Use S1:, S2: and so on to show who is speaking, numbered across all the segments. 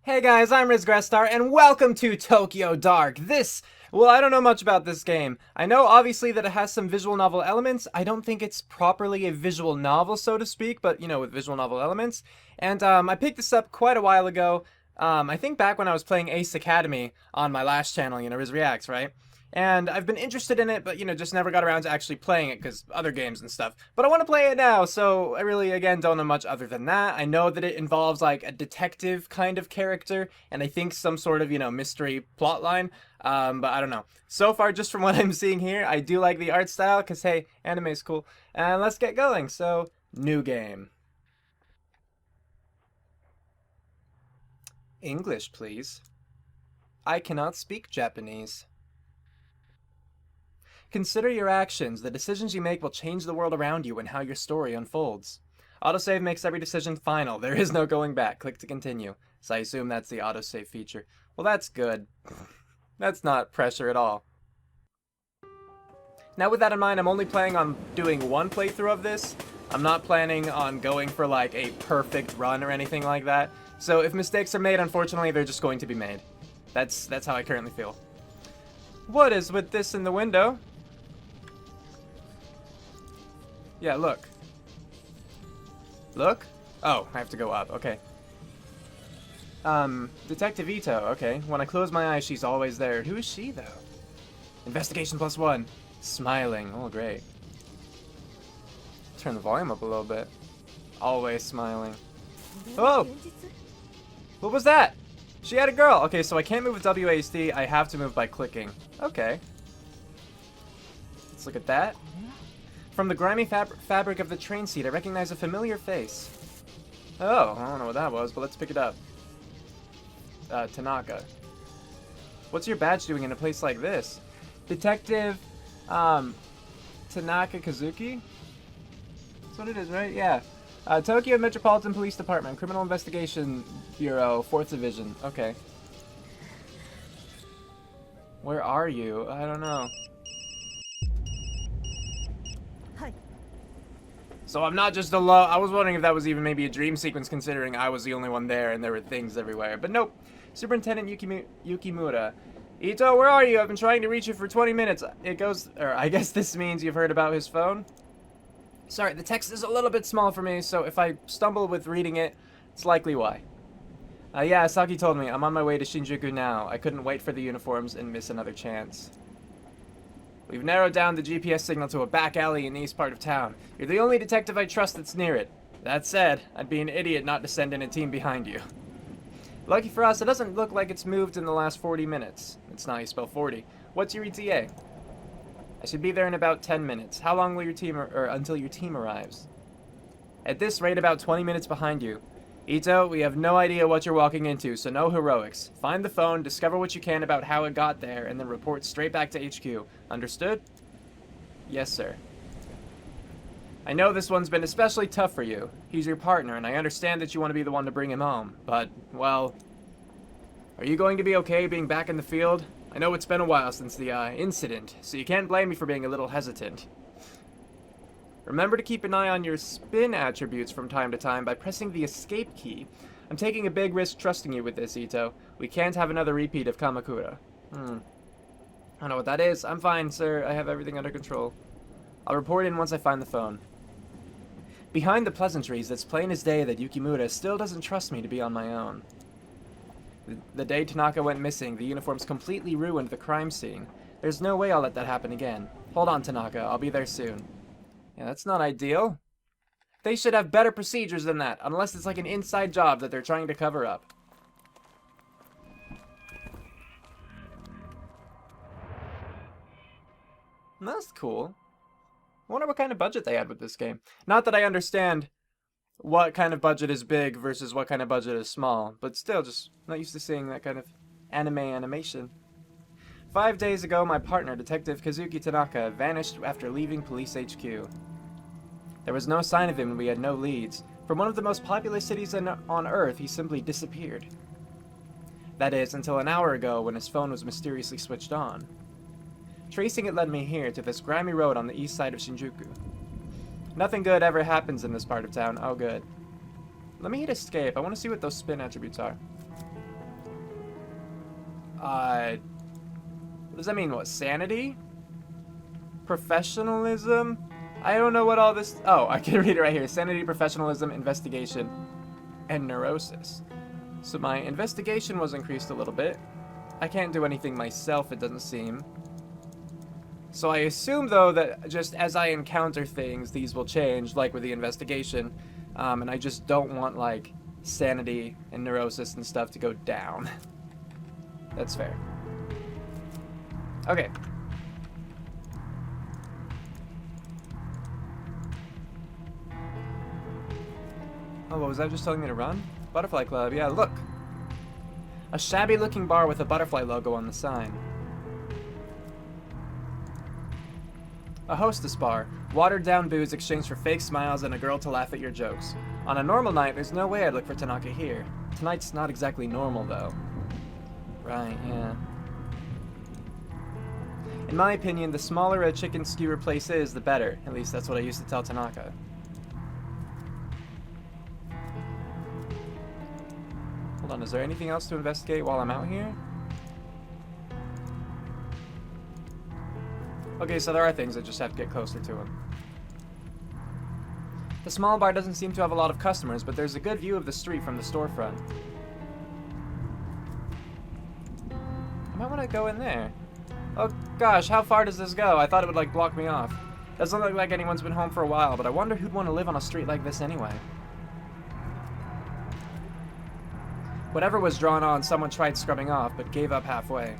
S1: Hey guys, I'm Grestar, and welcome to Tokyo Dark. Well, I don't know much about this game. I know obviously that it has some visual novel elements. I don't think it's properly a visual novel, so to speak, but with visual novel elements. And I picked this up quite a while ago. I think back when I was playing Ace Academy on my last channel, Riz Reacts, right? And I've been interested in it, but just never got around to actually playing it because other games and stuff. But I want to play it now, so I really, again, don't know much other than that. I know that it involves like a detective kind of character, and I think some sort of, mystery plotline. But I don't know. So far, just from what I'm seeing here, I do like the art style because hey, anime is cool. And let's get going. So, new game. English, please. I cannot speak Japanese. Consider your actions. The decisions you make will change the world around you and how your story unfolds. Autosave makes every decision final. There is no going back. Click to continue. So I assume that's the autosave feature. Well, that's good. That's not pressure at all. Now with that in mind, I'm only planning on doing one playthrough of this. I'm not planning on going for like a perfect run or anything like that. So if mistakes are made, unfortunately, they're just going to be made. That's how I currently feel. What is with this in the window? Yeah, look. Look? Oh, I have to go up. Okay. Detective Ito. Okay. When I close my eyes, she's always there. Who is she, though? Investigation +1. Smiling. Oh, great. Turn the volume up a little bit. Always smiling. Oh! What was that? She had a girl. Okay, so I can't move with WASD. I have to move by clicking. Okay. Let's look at that. From the grimy fabric of the train seat, I recognize a familiar face. Oh, I don't know what that was, but let's pick it up. Tanaka. What's your badge doing in a place like this? Detective, Tanaka Kazuki? That's what it is, right? Yeah. Tokyo Metropolitan Police Department, Criminal Investigation Bureau, 4th Division. Okay. Where are you? I don't know. So I'm not just alone. I was wondering if that was even maybe a dream sequence, considering I was the only one there and there were things everywhere. But nope. Superintendent Yukimura. Ito, where are you? I've been trying to reach you for 20 minutes. It goes, or I guess this means you've heard about his phone. Sorry, the text is a little bit small for me, so if I stumble with reading it, it's likely why. Yeah, Saki told me. I'm on my way to Shinjuku now. I couldn't wait for the uniforms and miss another chance. We've narrowed down the GPS signal to a back alley in the east part of town. You're the only detective I trust that's near it. That said, I'd be an idiot not to send in a team behind you. Lucky for us, it doesn't look like it's moved in the last 40 minutes. It's not how you spell 40. What's your ETA? I should be there in about 10 minutes. How long will your team, or until your team arrives? At this rate, about 20 minutes behind you. Ito, we have no idea what you're walking into, so no heroics. Find the phone, discover what you can about how it got there, and then report straight back to HQ. Understood? Yes, sir. I know this one's been especially tough for you. He's your partner, and I understand that you want to be the one to bring him home. But, well... Are you going to be okay being back in the field? I know it's been a while since the, incident, so you can't blame me for being a little hesitant. Remember to keep an eye on your spin attributes from time to time by pressing the escape key. I'm taking a big risk trusting you with this, Ito. We can't have another repeat of Kamakura. I don't know what that is. I'm fine, sir. I have everything under control. I'll report in once I find the phone. Behind the pleasantries, it's plain as day that Yukimura still doesn't trust me to be on my own. The day Tanaka went missing, the uniforms completely ruined the crime scene. There's no way I'll let that happen again. Hold on, Tanaka. I'll be there soon. Yeah, that's not ideal. They should have better procedures than that, unless it's like an inside job that they're trying to cover up. That's cool. I wonder what kind of budget they had with this game. Not that I understand what kind of budget is big versus what kind of budget is small, but still, just not used to seeing that kind of anime animation. 5 days ago, my partner, Detective Kazuki Tanaka, vanished after leaving Police HQ. There was no sign of him and we had no leads. From one of the most populous cities on Earth, he simply disappeared. That is, until an hour ago when his phone was mysteriously switched on. Tracing it led me here, to this grimy road on the east side of Shinjuku. Nothing good ever happens in this part of town. Oh, good. Let me hit escape. I want to see what those spin attributes are. What does that mean? What, sanity? Professionalism? I don't know what all this... Oh, I can read it right here. Sanity, professionalism, investigation, and neurosis. So my investigation was increased a little bit. I can't do anything myself, it doesn't seem. So I assume, though, that just as I encounter things, these will change, like with the investigation. And I just don't want, like, sanity and neurosis and stuff to go down. That's fair. Okay. Oh, what was that just telling me to run? Butterfly Club, yeah, look. A shabby-looking bar with a butterfly logo on the sign. A hostess bar. Watered-down booze exchanged for fake smiles and a girl to laugh at your jokes. On a normal night, there's no way I'd look for Tanaka here. Tonight's not exactly normal, though. Right, yeah. In my opinion, the smaller a chicken skewer place is, the better. At least that's what I used to tell Tanaka. Hold on, is there anything else to investigate while I'm out here? Okay, so there are things, I just have to get closer to them. The small bar doesn't seem to have a lot of customers, but there's a good view of the street from the storefront. I might want to go in there. Oh gosh, how far does this go? I thought it would like block me off. Doesn't look like anyone's been home for a while, but I wonder who'd want to live on a street like this anyway. Whatever was drawn on, someone tried scrubbing off, but gave up halfway.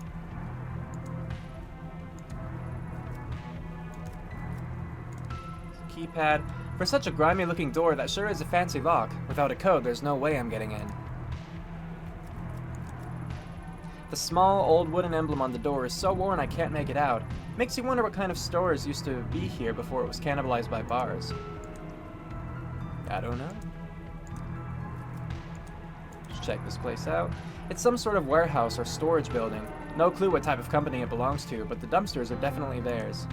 S1: Keypad. For such a grimy looking door, that sure is a fancy lock. Without a code, there's no way I'm getting in. The small, old wooden emblem on the door is so worn I can't make it out. Makes you wonder what kind of stores used to be here before it was cannibalized by bars. I don't know. Let's check this place out. It's some sort of warehouse or storage building. No clue what type of company it belongs to, but the dumpsters are definitely theirs.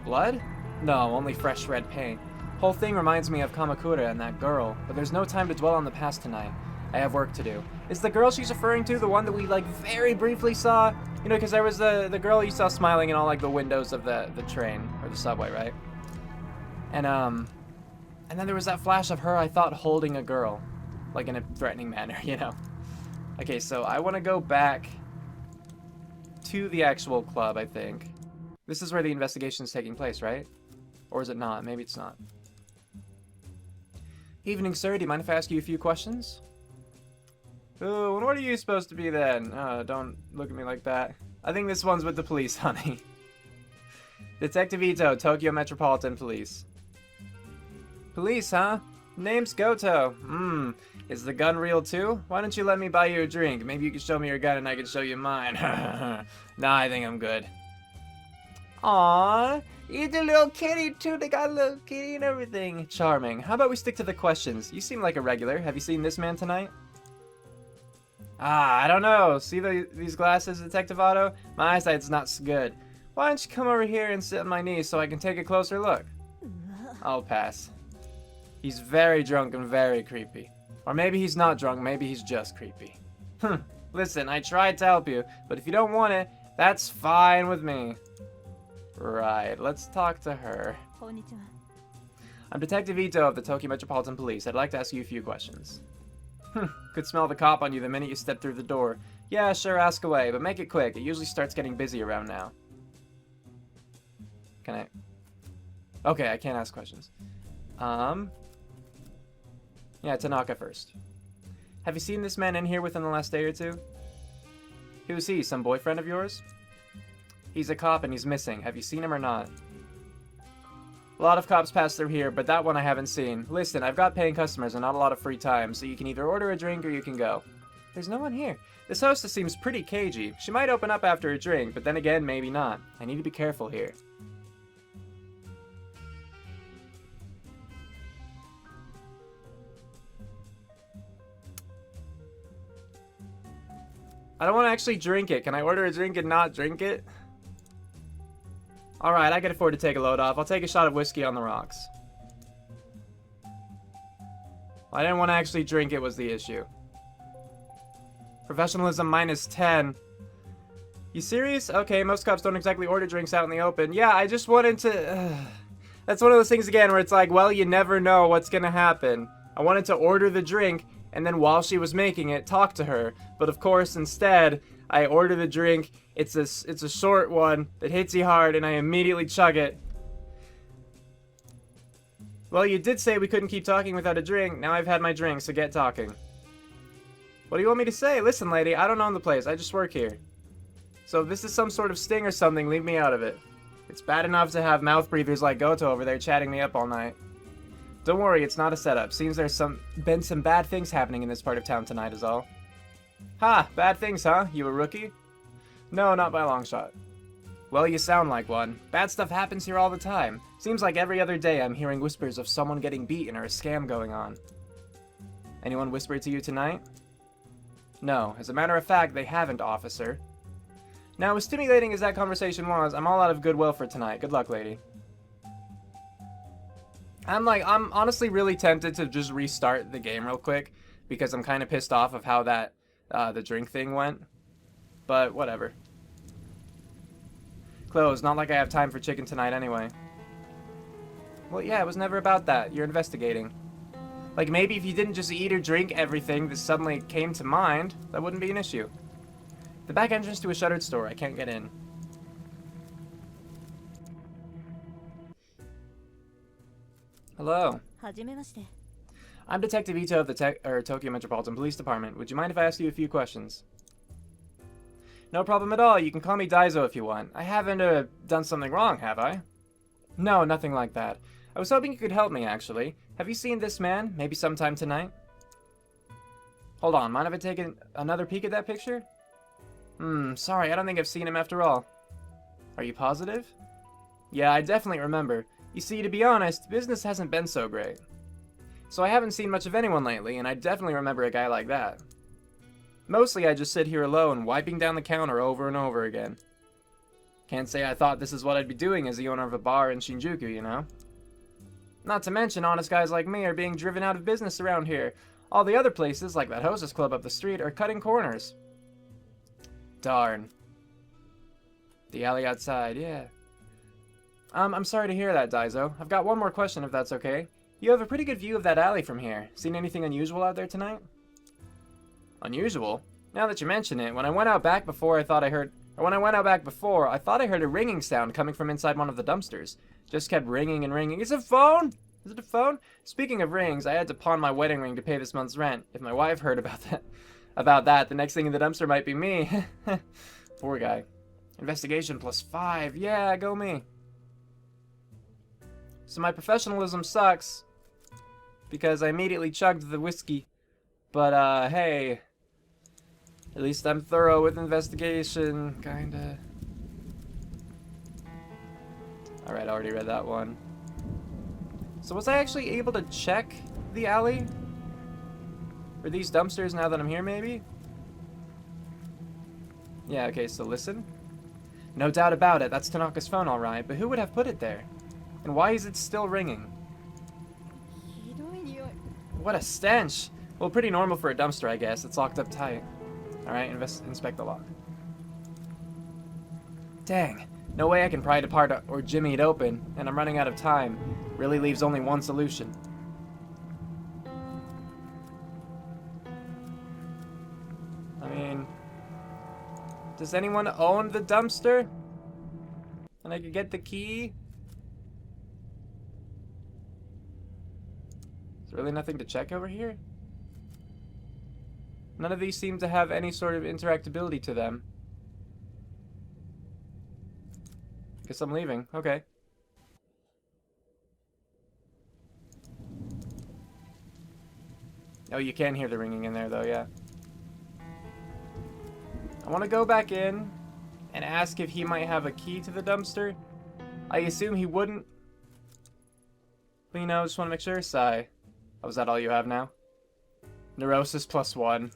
S1: Blood? No, only fresh red paint. Whole thing reminds me of Kamakura and that girl, but there's no time to dwell on the past tonight. I have work to do. Is the girl she's referring to the one that we, like, very briefly saw? You know, because there was the girl you saw smiling in all, like, the windows of the train, or the subway, right? And then there was that flash of her, I thought, holding a girl. Like, in a threatening manner, you know? Okay, so I want to go back to the actual club, I think. This is where the investigation is taking place, right? Or is it not? Maybe it's not. Evening, sir. Do you mind if I ask you a few questions? Ooh, and what are you supposed to be then? Don't look at me like that. I think this one's with the police, honey. Detective Ito, Tokyo Metropolitan Police. Police, huh? Name's Goto. Is the gun real too? Why don't you let me buy you a drink? Maybe you can show me your gun and I can show you mine. Nah, I think I'm good. Aww, you're the little kitty too. They got a little kitty and everything. Charming. How about we stick to the questions? You seem like a regular. Have you seen this man tonight? I don't know. See these glasses, Detective Otto? My eyesight's not so good. Why don't you come over here and sit on my knee so I can take a closer look? I'll pass. He's very drunk and very creepy. Or maybe he's not drunk, maybe he's just creepy. Listen, I tried to help you, but if you don't want it, that's fine with me. Right, let's talk to her. I'm Detective Ito of the Tokyo Metropolitan Police. I'd like to ask you a few questions. Could smell the cop on you the minute you step through the door. Yeah, sure, ask away, but make it quick. It usually starts getting busy around now. Can I? Okay, I can't ask questions. Yeah, Tanaka first. Have you seen this man in here within the last day or two? Who's he? Some boyfriend of yours? He's a cop and he's missing. Have you seen him or not? A lot of cops pass through here, but that one I haven't seen. Listen, I've got paying customers and not a lot of free time, so you can either order a drink or you can go. There's no one here. This hostess seems pretty cagey. She might open up after a drink, but then again, maybe not. I need to be careful here. I don't want to actually drink it. Can I order a drink and not drink it? Alright, I can afford to take a load off. I'll take a shot of whiskey on the rocks. I didn't want to actually drink it was the issue. Professionalism minus 10. You serious? Okay, most cops don't exactly order drinks out in the open. Yeah, I just wanted to... That's one of those things again where it's like, well, you never know what's gonna happen. I wanted to order the drink, and then while she was making it, talk to her. But of course, instead, I order the drink. It's a short one that hits you hard, and I immediately chug it. Well, you did say we couldn't keep talking without a drink. Now I've had my drink, so get talking. What do you want me to say? Listen, lady, I don't own the place. I just work here. So if this is some sort of sting or something, leave me out of it. It's bad enough to have mouth breathers like Goto over there chatting me up all night. Don't worry, it's not a setup. Seems there's been some bad things happening in this part of town tonight is all. Ha! Bad things, huh? You a rookie? No, not by a long shot. Well, you sound like one. Bad stuff happens here all the time. Seems like every other day I'm hearing whispers of someone getting beaten or a scam going on. Anyone whispered to you tonight? No, as a matter of fact, they haven't, officer. Now, as stimulating as that conversation was, I'm all out of goodwill for tonight. Good luck, lady. I'm honestly really tempted to just restart the game real quick, because I'm kind of pissed off of how that, the drink thing went. But, whatever. Close, not like I have time for chicken tonight anyway. Well, yeah, it was never about that. You're investigating. Like, maybe if you didn't just eat or drink everything that suddenly came to mind, that wouldn't be an issue. The back entrance to a shuttered store. I can't get in. Hello. I'm Detective Ito of the Tokyo Metropolitan Police Department. Would you mind if I ask you a few questions? No problem at all. You can call me Daizo if you want. I haven't done something wrong, have I? No, nothing like that. I was hoping you could help me, actually. Have you seen this man? Maybe sometime tonight? Hold on, mind if I take another peek at that picture? Sorry, I don't think I've seen him after all. Are you positive? Yeah, I definitely remember. You see, to be honest, business hasn't been so great. So I haven't seen much of anyone lately, and I definitely remember a guy like that. Mostly I just sit here alone, wiping down the counter over and over again. Can't say I thought this is what I'd be doing as the owner of a bar in Shinjuku, you know? Not to mention, honest guys like me are being driven out of business around here. All the other places, like that hostess club up the street, are cutting corners. Darn. The alley outside, yeah. I'm sorry to hear that, Daizo. I've got one more question if that's okay. You have a pretty good view of that alley from here. Seen anything unusual out there tonight? Unusual? Now that you mention it, when I went out back before, I thought I heard a ringing sound coming from inside one of the dumpsters. Just kept ringing and ringing. Is it a phone? Is it a phone? Speaking of rings, I had to pawn my wedding ring to pay this month's rent. If my wife heard about that, the next thing in the dumpster might be me. Poor guy. Investigation +5. Yeah, go me. So my professionalism sucks because I immediately chugged the whiskey. But, hey, at least I'm thorough with investigation, kinda. Alright, I already read that one. So was I actually able to check the alley? Or these dumpsters now that I'm here, maybe? Yeah, okay, so listen. No doubt about it, that's Tanaka's phone, alright, but who would have put it there? And why is it still ringing? What a stench! Well, pretty normal for a dumpster, I guess. It's locked up tight. Alright, inspect the lock. Dang. No way I can pry it apart or jimmy it open, and I'm running out of time. Really leaves only one solution. I mean... Does anyone own the dumpster? And I could get the key? Is there really nothing to check over here? None of these seem to have any sort of interactability to them. Guess I'm leaving. Okay. Oh, you can hear the ringing in there, though, yeah. I want to go back in and ask if he might have a key to the dumpster. I assume he wouldn't. But, you know, just want to make sure. Sigh. Oh, is that all you have now? Neurosis +1.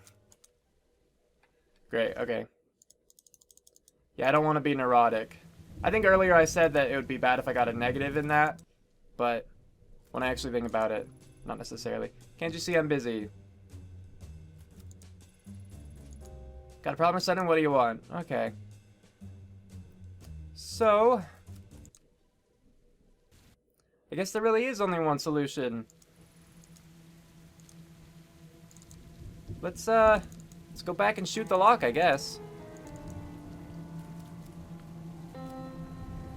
S1: Great, okay. Yeah, I don't want to be neurotic. I think earlier I said that it would be bad if I got a negative in that, but when I actually think about it, not necessarily. Can't you see I'm busy? Got a problem, son? What do you want? Okay. So... I guess there really is only one solution. Let's go back and shoot the lock, I guess.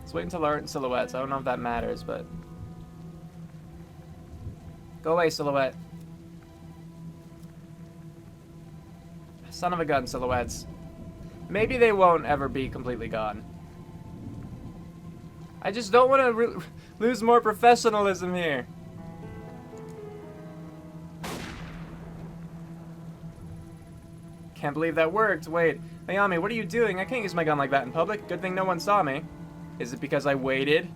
S1: Let's wait until alert and silhouettes. I don't know if that matters, but... Go away, silhouette. Son of a gun, silhouettes. Maybe they won't ever be completely gone. I just don't want to lose more professionalism here. Can't believe that worked. Wait, Ayami, what are you doing? I can't use my gun like that in public. Good thing no one saw me. Is it because I waited?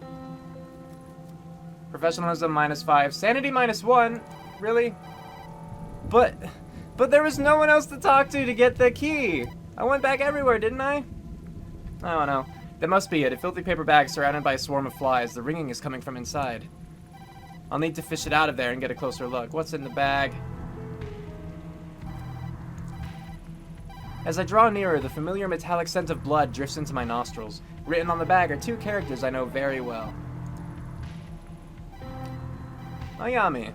S1: Professionalism -5. Sanity -1. Really? But there was no one else to talk to get the key. I went back everywhere, didn't I? I don't know. That must be it. A filthy paper bag surrounded by a swarm of flies. The ringing is coming from inside. I'll need to fish it out of there and get a closer look. What's in the bag? As I draw nearer, the familiar metallic scent of blood drifts into my nostrils. Written on the bag are two characters I know very well. Ayami.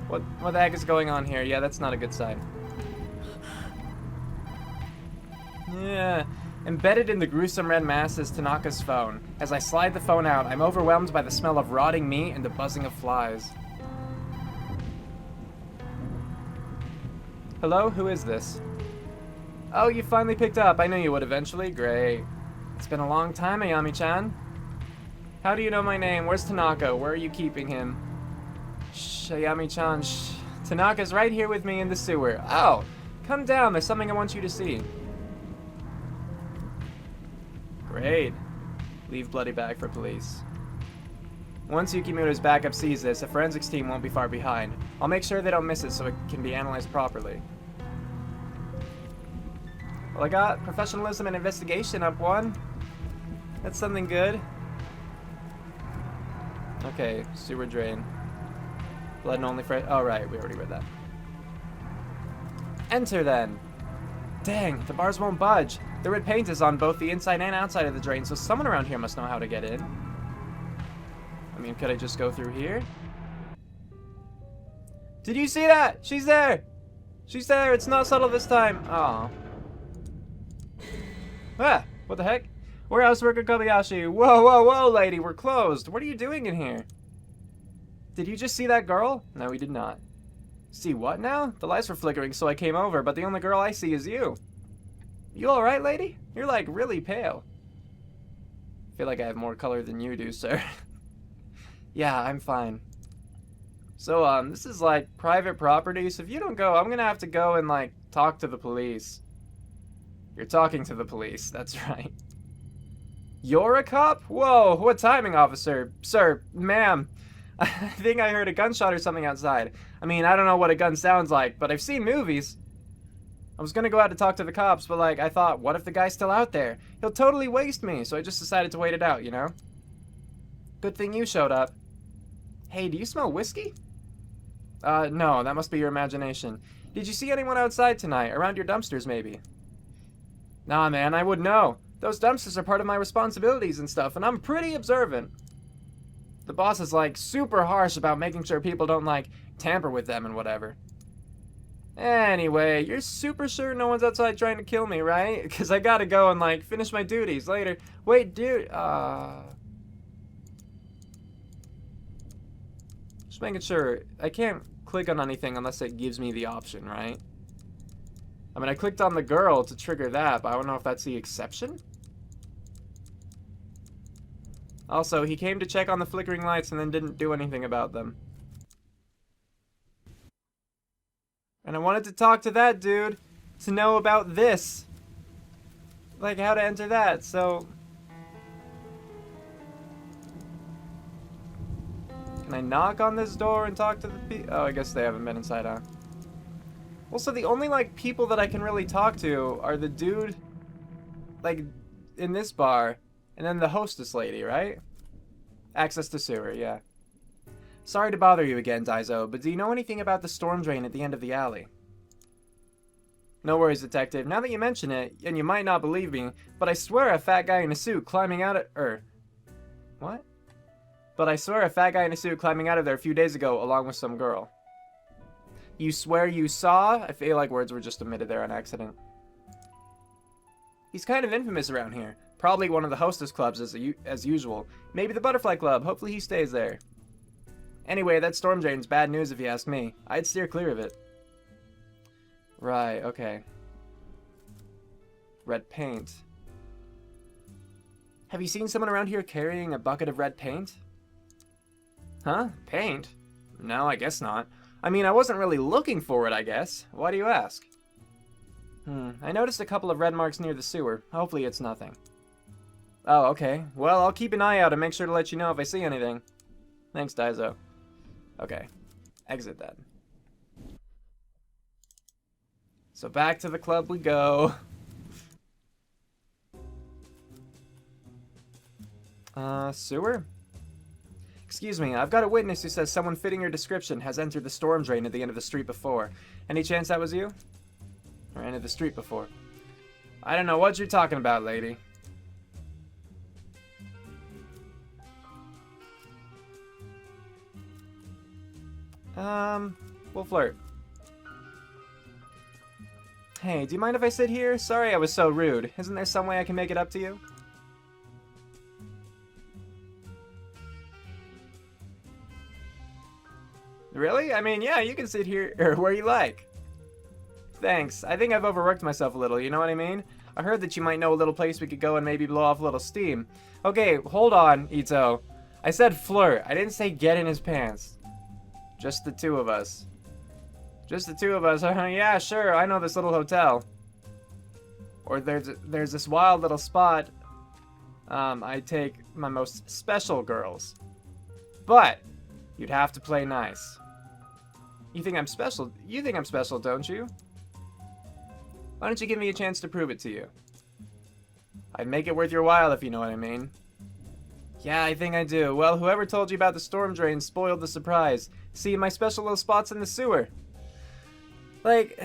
S1: What the heck is going on here? Yeah, that's not a good sign. Yeah. Embedded in the gruesome red mass is Tanaka's phone. As I slide the phone out, I'm overwhelmed by the smell of rotting meat and the buzzing of flies. Hello? Who is this? Oh, you finally picked up. I knew you would eventually. Great. It's been a long time, Ayami-chan. How do you know my name? Where's Tanaka? Where are you keeping him? Shh, Ayami-chan, shh. Tanaka's right here with me in the sewer. Oh, come down. There's something I want you to see. Great. Leave bloody bag for police. Once Yukimura's backup sees this, a forensics team won't be far behind. I'll make sure they don't miss it so it can be analyzed properly. Well, I got professionalism and investigation up 1. That's something good. Okay, sewer drain. Blood and only for... Oh, right, we already read that. Enter, then. Dang, the bars won't budge. The red paint is on both the inside and outside of the drain, so someone around here must know how to get in. I mean, could I just go through here? Did you see that? She's there! She's there! It's not subtle this time! Aw. Ah! What the heck? Warehouse worker Kobayashi! Whoa, whoa, whoa, lady! We're closed! What are you doing in here? Did you just see that girl? No, we did not. See what now? The lights were flickering, so I came over, but the only girl I see is you. You alright, lady? You're, like, really pale. I feel like I have more color than you do, sir. Yeah, I'm fine. So, this is, like, private property, so if you don't go, I'm gonna have to go and, like, talk to the police. You're talking to the police, that's right. You're a cop? Whoa, what timing, officer? Sir, ma'am. I think I heard a gunshot or something outside. I mean, I don't know what a gun sounds like, but I've seen movies. I was gonna go out to talk to the cops, but like, I thought, what if the guy's still out there? He'll totally waste me, so I just decided to wait it out, you know? Good thing you showed up. Hey, do you smell whiskey? No, that must be your imagination. Did you see anyone outside tonight? Around your dumpsters, maybe? Nah, man, I would know. Those dumpsters are part of my responsibilities and stuff, and I'm pretty observant. The boss is, like, super harsh about making sure people don't, like, tamper with them and whatever. Anyway, you're super sure no one's outside trying to kill me, right? Because I gotta go and, like, finish my duties later. Wait, dude, just making sure. I can't click on anything unless it gives me the option, right? I mean, I clicked on the girl to trigger that, but I don't know if that's the exception? Also, he came to check on the flickering lights and then didn't do anything about them. And I wanted to talk to that dude to know about this. Like, how to enter that, so... Can I knock on this door and talk to the people? Oh, I guess they haven't been inside, huh? Also, the only, like, people that I can really talk to are the dude, like, in this bar, and then the hostess lady, right? Access to sewer, yeah. Sorry to bother you again, Daizo, but do you know anything about the storm drain at the end of the alley? No worries, detective. Now that you mention it, and you might not believe me, but I swear a fat guy in a suit climbing out of... What? But I swear a fat guy in a suit climbing out of there a few days ago along with some girl. You swear you saw? I feel like words were just omitted there on accident. He's kind of infamous around here. Probably one of the hostess clubs as usual. Maybe the Butterfly Club. Hopefully he stays there. Anyway, that storm drain's bad news if you ask me. I'd steer clear of it. Right, okay. Red paint. Have you seen someone around here carrying a bucket of red paint? Huh? Paint? No, I guess not. I mean, I wasn't really looking for it, I guess. Why do you ask? I noticed a couple of red marks near the sewer. Hopefully it's nothing. Oh, okay. Well, I'll keep an eye out and make sure to let you know if I see anything. Thanks, Daizo. Okay. Exit that. So back to the club we go. Sewer? Excuse me, I've got a witness who says someone fitting your description has entered the storm drain at the end of the street before. Any chance that was you? Or entered the street before? I don't know what you're talking about, lady. We'll flirt. Hey, do you mind if I sit here? Sorry I was so rude. Isn't there some way I can make it up to you? Really? I mean, yeah, you can sit here or where you like. Thanks. I think I've overworked myself a little, you know what I mean? I heard that you might know a little place we could go and maybe blow off a little steam. Okay, hold on, Ito. I said flirt. I didn't say get in his pants. Just the two of us. Just the two of us. Yeah, sure, I know this little hotel. Or there's this wild little spot. I take my most special girls. But you'd have to play nice. You think I'm special? You think I'm special, don't you? Why don't you give me a chance to prove it to you? I'd make it worth your while if you know what I mean. Yeah, I think I do. Well, whoever told you about the storm drain spoiled the surprise. See, my special little spot's in the sewer. Like,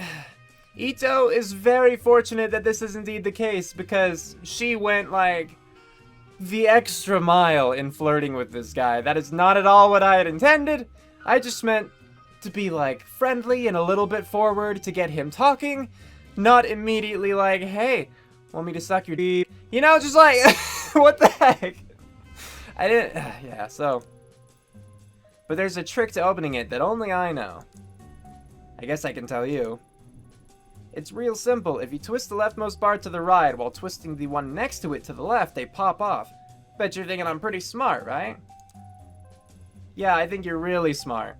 S1: Ito is very fortunate that this is indeed the case because she went, like, the extra mile in flirting with this guy. That is not at all what I had intended. I just meant to be, like, friendly and a little bit forward to get him talking. Not immediately like, hey, want me to suck your d? You know, just like, what the heck? I didn't, yeah, so. But there's a trick to opening it that only I know. I guess I can tell you. It's real simple. If you twist the leftmost bar to the right while twisting the one next to it to the left, they pop off. Bet you're thinking I'm pretty smart, right? Yeah, I think you're really smart.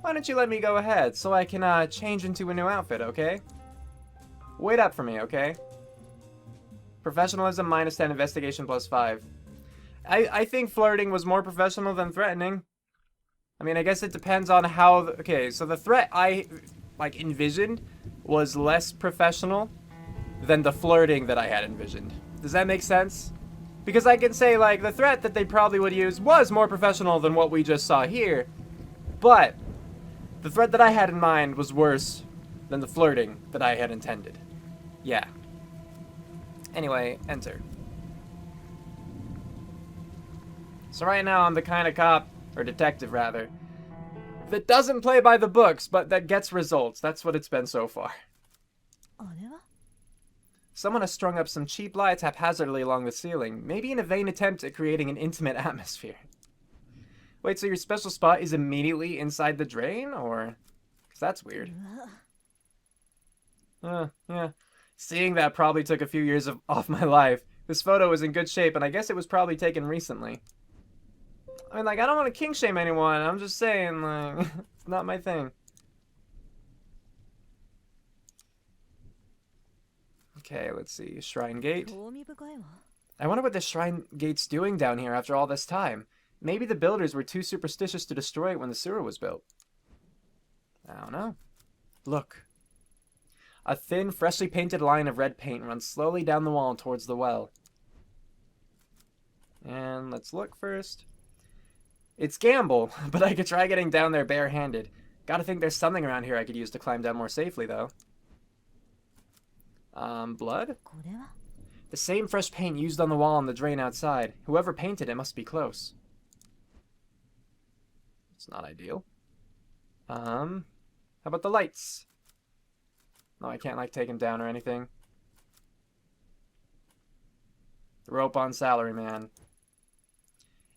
S1: Why don't you let me go ahead so I can change into a new outfit, okay? Wait up for me, okay? Professionalism minus 10, investigation plus 5. I think flirting was more professional than threatening. I mean, I guess it depends on how... Okay, so the threat I, like, envisioned was less professional than the flirting that I had envisioned. Does that make sense? Because I can say, like, the threat that they probably would use was more professional than what we just saw here. But the threat that I had in mind was worse than the flirting that I had intended. Yeah. Anyway, enter. So right now I'm the kind of cop, or detective rather, that doesn't play by the books, but that gets results. That's what it's been so far. Someone has strung up some cheap lights haphazardly along the ceiling, maybe in a vain attempt at creating an intimate atmosphere. Wait, so your special spot is immediately inside the drain, or? Because that's weird. Yeah. Seeing that probably took a few years off my life. This photo is in good shape, and I guess it was probably taken recently. I mean, like, I don't want to kink shame anyone. I'm just saying, like, it's not my thing. Okay, let's see. Shrine Gate. I wonder what the Shrine Gate's doing down here after all this time. Maybe the builders were too superstitious to destroy it when the sewer was built. I don't know. Look. A thin, freshly painted line of red paint runs slowly down the wall towards the well. And let's look first. It's gamble, but I could try getting down there barehanded. Gotta think there's something around here I could use to climb down more safely, though. Blood? The same fresh paint used on the wall on the drain outside. Whoever painted it must be close. It's not ideal. How about the lights? No, I can't, like, take him down or anything. The rope on Salaryman.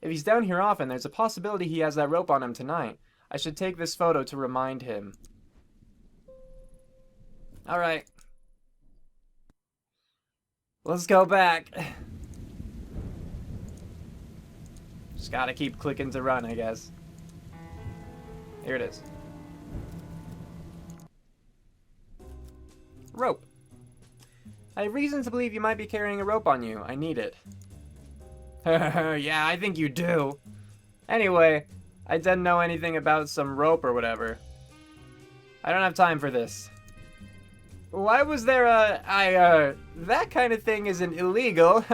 S1: If he's down here often, there's a possibility he has that rope on him tonight. I should take this photo to remind him. Alright. Let's go back. Just gotta keep clicking to run, I guess. Here it is. Rope. I have reason to believe you might be carrying a rope on you. I need it. Yeah, I think you do. Anyway, I didn't know anything about some rope or whatever. I don't have time for this. Why was there that kind of thing isn't illegal.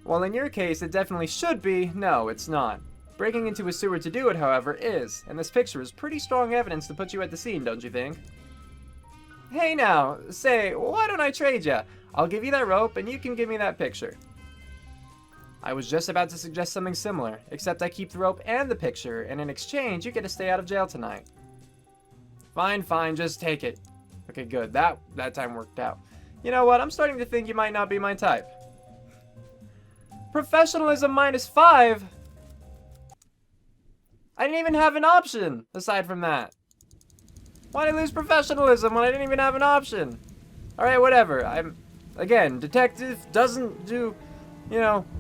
S1: Well, in your case, it definitely should be. No, it's not. Breaking into a sewer to do it, however, is. And this picture is pretty strong evidence to put you at the scene, don't you think? Hey now, say, why don't I trade ya? I'll give you that rope and you can give me that picture. I was just about to suggest something similar, except I keep the rope and the picture, and in exchange, you get to stay out of jail tonight. Fine, fine, just take it. Okay, good. That time worked out. You know what? I'm starting to think you might not be my type. Professionalism -5? I didn't even have an option, aside from that. Why did I lose professionalism when I didn't even have an option? Alright, whatever. Again, detective doesn't do,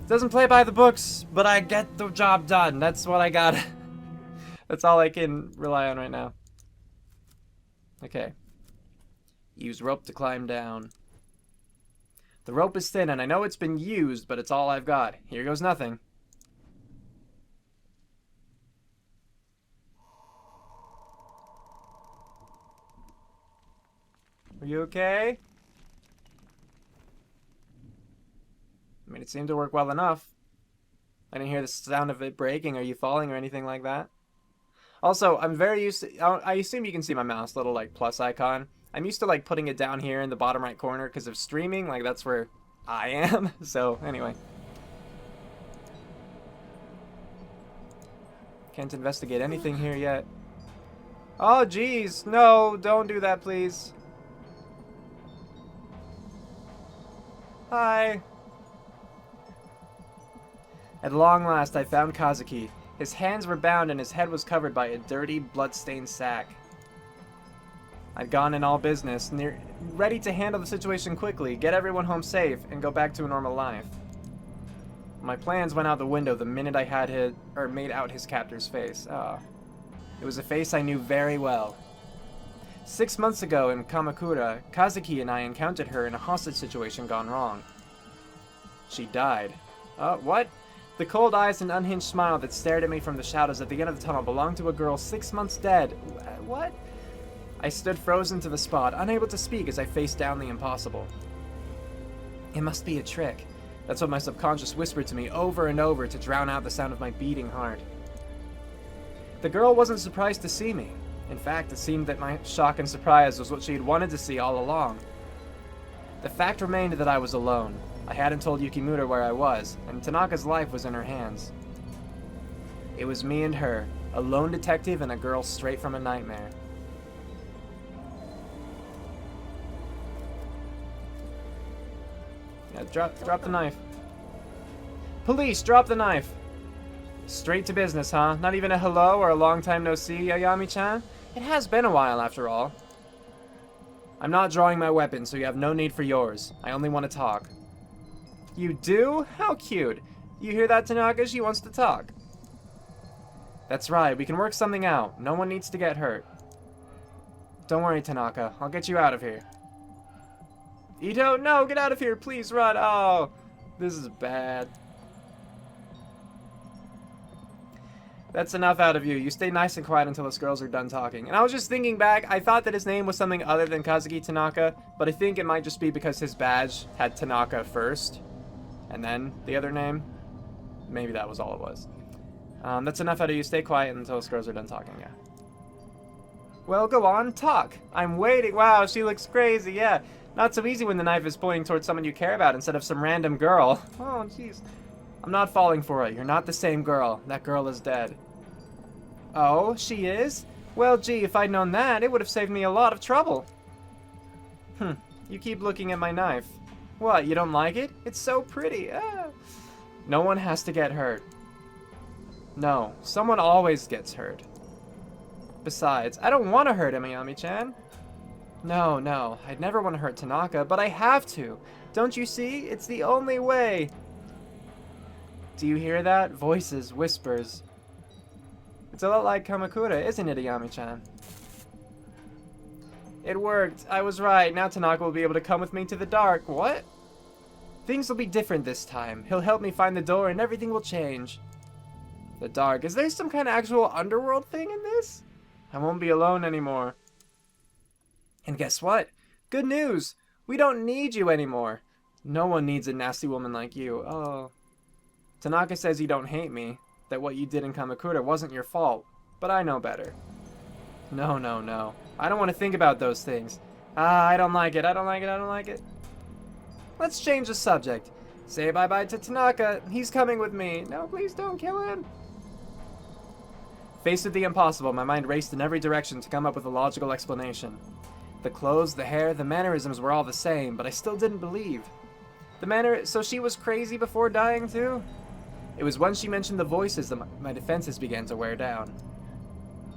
S1: doesn't play by the books, but I get the job done. That's what I got. That's all I can rely on right now. Okay. Use rope to climb down. The rope is thin, and I know it's been used, but it's all I've got. Here goes nothing. Are you okay? I mean, it seemed to work well enough. I didn't hear the sound of it breaking or you falling or anything like that. Also, I'm very used to... I assume you can see my mouse, little, like, plus icon. I'm used to, like, putting it down here in the bottom right corner because of streaming. Like, that's where I am. So, anyway. Can't investigate anything here yet. Oh, jeez. No, don't do that, please. Hi. At long last, I found Kazuki. His hands were bound and his head was covered by a dirty, blood-stained sack. I'd gone in all business, ready to handle the situation quickly, get everyone home safe, and go back to a normal life. My plans went out the window the minute I had made out his captor's face. It was a face I knew very well. 6 months ago in Kamakura, Kazuki and I encountered her in a hostage situation gone wrong. She died. What? The cold eyes and unhinged smile that stared at me from the shadows at the end of the tunnel belonged to a girl 6 months dead. What? I stood frozen to the spot, unable to speak as I faced down the impossible. It must be a trick. That's what my subconscious whispered to me over and over to drown out the sound of my beating heart. The girl wasn't surprised to see me. In fact, it seemed that my shock and surprise was what she had wanted to see all along. The fact remained that I was alone. I hadn't told Yukimura where I was, and Tanaka's life was in her hands. It was me and her, a lone detective and a girl straight from a nightmare. Yeah, drop the knife. Police, drop the knife! Straight to business, huh? Not even a hello or a long time no see, Ayami-chan? It has been a while, after all. I'm not drawing my weapon, so you have no need for yours. I only want to talk. You do? How cute. You hear that, Tanaka? She wants to talk. That's right, we can work something out. No one needs to get hurt. Don't worry, Tanaka. I'll get you out of here. Ito, no, get out of here, please run. Oh, this is bad. That's enough out of you. You stay nice and quiet until us girls are done talking. And I was just thinking back, I thought that his name was something other than Kazuki Tanaka, but I think it might just be because his badge had Tanaka first, and then the other name. Maybe that was all it was. That's enough out of you. Stay quiet until us girls are done talking, yeah. Well, go on, talk. I'm waiting. Wow, she looks crazy, yeah. Not so easy when the knife is pointing towards someone you care about instead of some random girl. Oh, jeez. I'm not falling for it. You're not the same girl. That girl is dead. Oh, she is? Well, gee, if I'd known that, it would have saved me a lot of trouble. You keep looking at my knife. What, you don't like it? It's so pretty. Ah. No one has to get hurt. No, someone always gets hurt. Besides, I don't want to hurt Ayami-chan. No, I'd never want to hurt Tanaka, but I have to. Don't you see? It's the only way. Do you hear that? Voices, whispers. It's a lot like Kamakura, isn't it, Ayami-chan? It worked. I was right. Now Tanaka will be able to come with me to the dark. What? Things will be different this time. He'll help me find the door and everything will change. The dark. Is there some kind of actual underworld thing in this? I won't be alone anymore. And guess what? Good news! We don't need you anymore. No one needs a nasty woman like you. Oh. Tanaka says you don't hate me, that what you did in Kamakura wasn't your fault, but I know better. No. I don't want to think about those things. I don't like it. I don't like it. Let's change the subject. Say bye-bye to Tanaka. He's coming with me. No, please don't kill him. Faced with the impossible, my mind raced in every direction to come up with a logical explanation. The clothes, the hair, the mannerisms were all the same, but I still didn't believe. So she was crazy before dying too? It was when she mentioned the voices that my defenses began to wear down.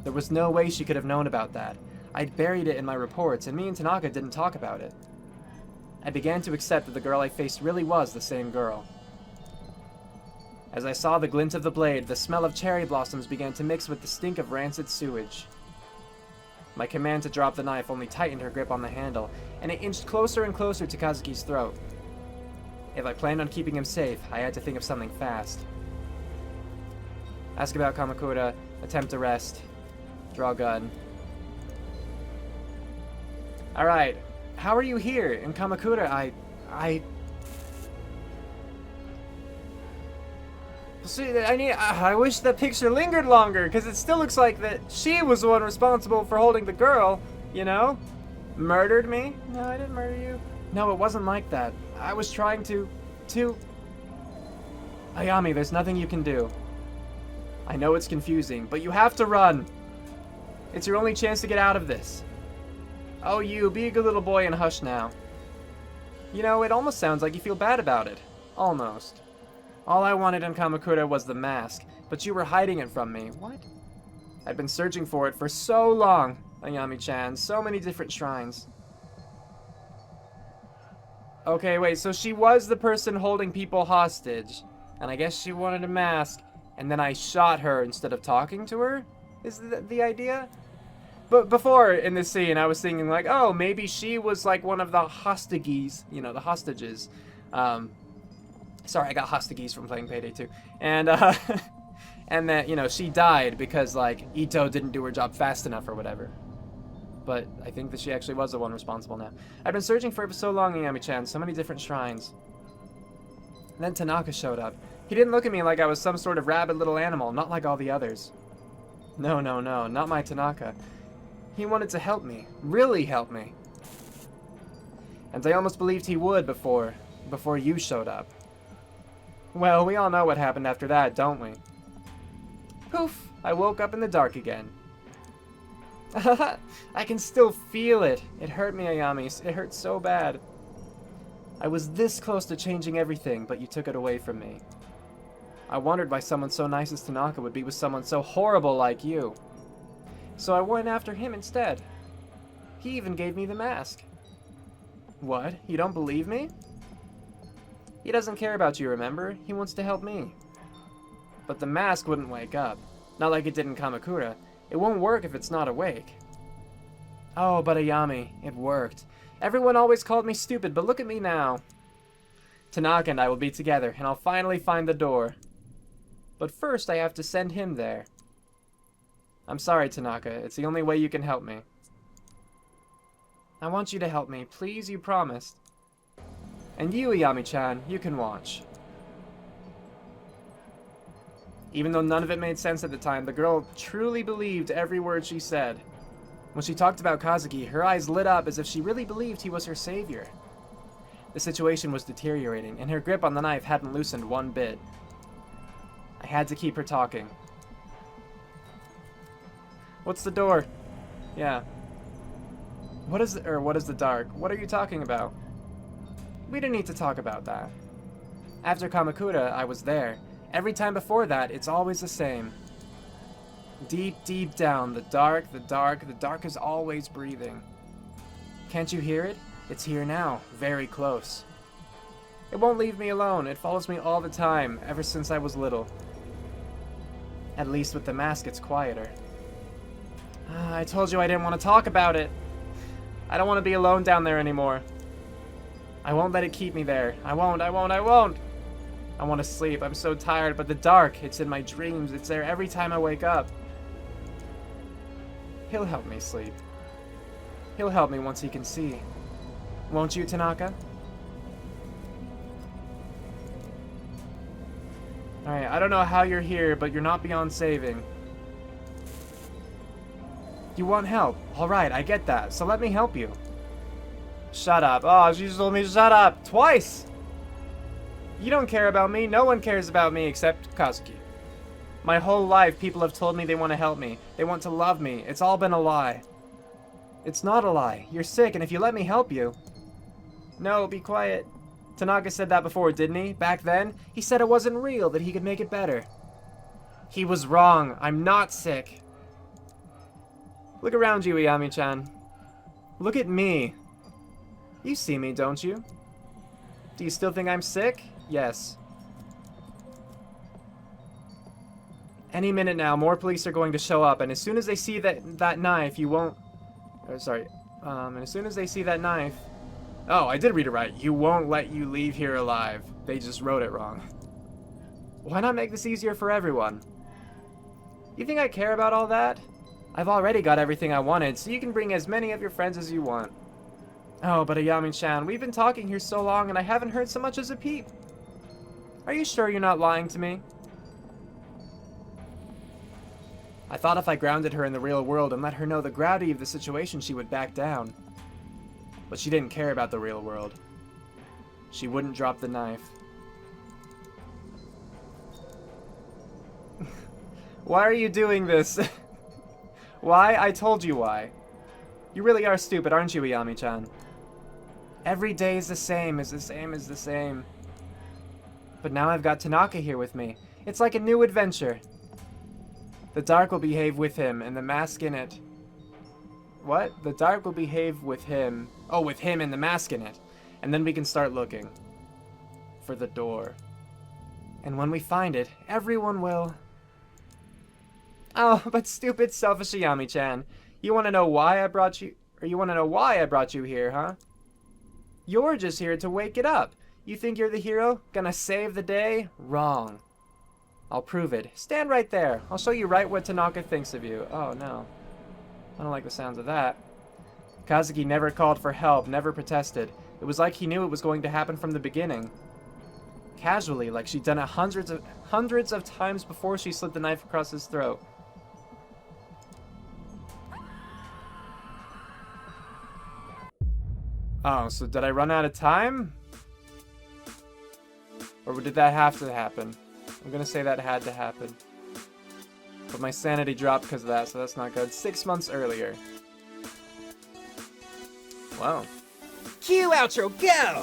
S1: There was no way she could have known about that. I'd buried it in my reports, and me and Tanaka didn't talk about it. I began to accept that the girl I faced really was the same girl. As I saw the glint of the blade, the smell of cherry blossoms began to mix with the stink of rancid sewage. My command to drop the knife only tightened her grip on the handle, and it inched closer and closer to Kazuki's throat. If I planned on keeping him safe, I had to think of something fast. Ask about Kamakura, attempt arrest, draw gun. Alright, how are you here? In Kamakura, See, I wish that picture lingered longer, because it still looks like that she was the one responsible for holding the girl, you know? Murdered me? No, I didn't murder you. No, it wasn't like that. I was trying to... Ayami, there's nothing you can do. I know it's confusing, but you have to run. It's your only chance to get out of this. Oh, you, be a good little boy and hush now. You know, it almost sounds like you feel bad about it. Almost. All I wanted in Kamakura was the mask, but you were hiding it from me. What? I'd been searching for it for so long, Ayami-chan. So many different shrines. Okay, wait, so she was the person holding people hostage, and I guess she wanted a mask, and then I shot her instead of talking to her? Is that the idea? But before, in this scene, I was thinking, like, oh, maybe she was, like, one of the hostages, you know, the hostages. Sorry, I got hostages from playing Payday 2. And, and that, you know, she died because, like, Ito didn't do her job fast enough or whatever. But I think that she actually was the one responsible now. I've been searching for it for so long, Ayami-chan, so many different shrines. And then Tanaka showed up. He didn't look at me like I was some sort of rabid little animal, not like all the others. No, not my Tanaka. He wanted to help me, really help me. And I almost believed he would before you showed up. Well, we all know what happened after that, don't we? Poof! I woke up in the dark again. I can still feel it. It hurt me, Ayami. It hurt so bad. I was this close to changing everything, but you took it away from me. I wondered why someone so nice as Tanaka would be with someone so horrible like you. So I went after him instead. He even gave me the mask. What? You don't believe me? He doesn't care about you, remember? He wants to help me. But the mask wouldn't wake up. Not like it did in Kamakura. It won't work if it's not awake. Oh, but Ayami, it worked. Everyone always called me stupid, but look at me now. Tanaka and I will be together, and I'll finally find the door. But first, I have to send him there. I'm sorry, Tanaka. It's the only way you can help me. I want you to help me. Please, you promised. And you, Ayami-chan, you can watch. Even though none of it made sense at the time, the girl truly believed every word she said. When she talked about Kazuki, her eyes lit up as if she really believed he was her savior. The situation was deteriorating, and her grip on the knife hadn't loosened one bit. I had to keep her talking. What's the door? Yeah. What is the dark? What are you talking about? We don't need to talk about that. After Kamakura, I was there. Every time before that, it's always the same. Deep, deep down, the dark is always breathing. Can't you hear it? It's here now, very close. It won't leave me alone. It follows me all the time, ever since I was little. At least with the mask, it's quieter. I told you I didn't want to talk about it. I don't want to be alone down there anymore. I won't let it keep me there. I won't. I want to sleep. I'm so tired, but the dark, it's in my dreams. It's there every time I wake up. He'll help me sleep. He'll help me once he can see. Won't you, Tanaka? Alright, I don't know how you're here, but you're not beyond saving. You want help? Alright, I get that, so let me help you. Shut up. Oh, she just told me to shut up twice! You don't care about me, no one cares about me except Kazuki. My whole life, people have told me they want to help me. They want to love me. It's all been a lie. It's not a lie. You're sick, and if you let me help you... No, be quiet. Tanaka said that before, didn't he? Back then? He said it wasn't real, that he could make it better. He was wrong. I'm not sick. Look around you, Iyami-chan. Look at me. You see me, don't you? Do you still think I'm sick? Yes. Any minute now, more police are going to show up, and as soon as they see that knife, you won't... and as soon as they see that knife... Oh, I did read it right. You won't let you leave here alive. They just wrote it wrong. Why not make this easier for everyone? You think I care about all that? I've already got everything I wanted, so you can bring as many of your friends as you want. Oh, but Iyami-chan, we've been talking here so long, and I haven't heard so much as a peep. Are you sure you're not lying to me? I thought if I grounded her in the real world and let her know the gravity of the situation, she would back down. But she didn't care about the real world. She wouldn't drop the knife. Why are you doing this? Why? I told you why. You really are stupid, aren't you, Iyami-chan? Every day is the same, is the same. But now I've got Tanaka here with me. It's like a new adventure. The dark will behave with him, and the mask in it. What? The dark will behave with him. Oh, with him and the mask in it. And then we can start looking. For the door. And when we find it, everyone will... Oh, but stupid, selfish Iyami-chan. You want to know why I brought you... Or you want to know why I brought you here, huh? You're just here to wake it up. You think you're the hero? Gonna save the day? Wrong. I'll prove it. Stand right there. I'll show you right what Tanaka thinks of you. Oh, no. I don't like the sounds of that. Kazuki never called for help, never protested. It was like he knew it was going to happen from the beginning. Casually, like she'd done it hundreds of times before she slid the knife across his throat. Oh, so did I run out of time? Or did that have to happen? I'm gonna say that had to happen. But my sanity dropped because of that, so that's not good. 6 months earlier. Wow.
S2: Cue outro, go!